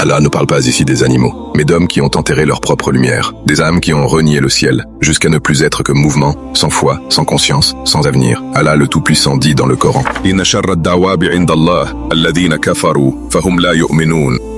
Allah ne parle pas ici des animaux, mais d'hommes qui ont enterré leur propre lumière, des âmes qui ont renié le ciel, jusqu'à ne plus être que mouvement, sans foi, sans conscience, sans avenir. Allah le Tout-Puissant dit dans le Coran: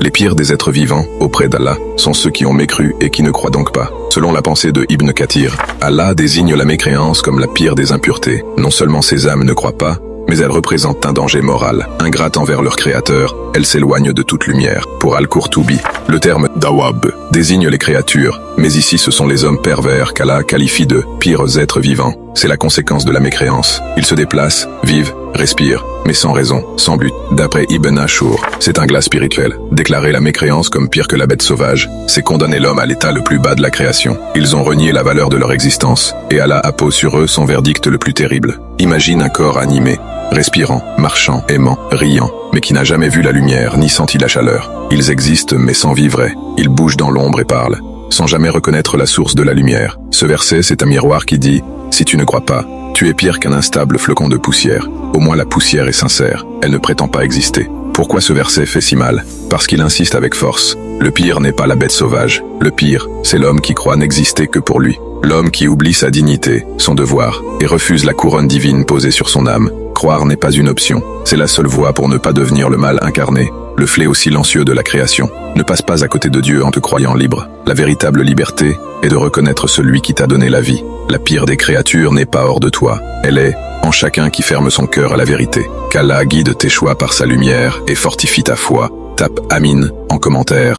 les pires des êtres vivants, auprès d'Allah, sont ceux qui ont mécru et qui ne croient donc pas. Selon la pensée de Ibn Kathir, Allah désigne la mécréance comme la pire des impuretés. Non seulement ces âmes ne croient pas, mais elles représentent un danger moral. Ingrates envers leur créateur, elles s'éloignent de toute lumière. Pour Al-Qurtubi, le terme dawab désigne les créatures, mais ici ce sont les hommes pervers qu'Allah qualifie de pires êtres vivants. C'est la conséquence de la mécréance. Ils se déplacent, vivent, respirent, mais sans raison, sans but. D'après Ibn Ashur, c'est un glas spirituel. Déclarer la mécréance comme pire que la bête sauvage, c'est condamner l'homme à l'état le plus bas de la création. Ils ont renié la valeur de leur existence, et Allah appose sur eux son verdict le plus terrible. Imagine un corps animé, respirant, marchant, aimant, riant, mais qui n'a jamais vu la lumière ni senti la chaleur. Ils existent mais sans vivre. Ils bougent dans l'ombre et parlent, sans jamais reconnaître la source de la lumière. Ce verset, c'est un miroir qui dit: si tu ne crois pas, tu es pire qu'un instable flocon de poussière. Au moins la poussière est sincère, elle ne prétend pas exister. Pourquoi ce verset fait si mal? Parce qu'il insiste avec force. Le pire n'est pas la bête sauvage. Le pire, c'est l'homme qui croit n'exister que pour lui. L'homme qui oublie sa dignité, son devoir, et refuse la couronne divine posée sur son âme. Croire n'est pas une option. C'est la seule voie pour ne pas devenir le mal incarné, le fléau silencieux de la création. Ne passe pas à côté de Dieu en te croyant libre. La véritable liberté est de reconnaître celui qui t'a donné la vie. La pire des créatures n'est pas hors de toi. Elle est en chacun qui ferme son cœur à la vérité. Qu'Allah guide tes choix par sa lumière et fortifie ta foi. Tape Amin en commentaire.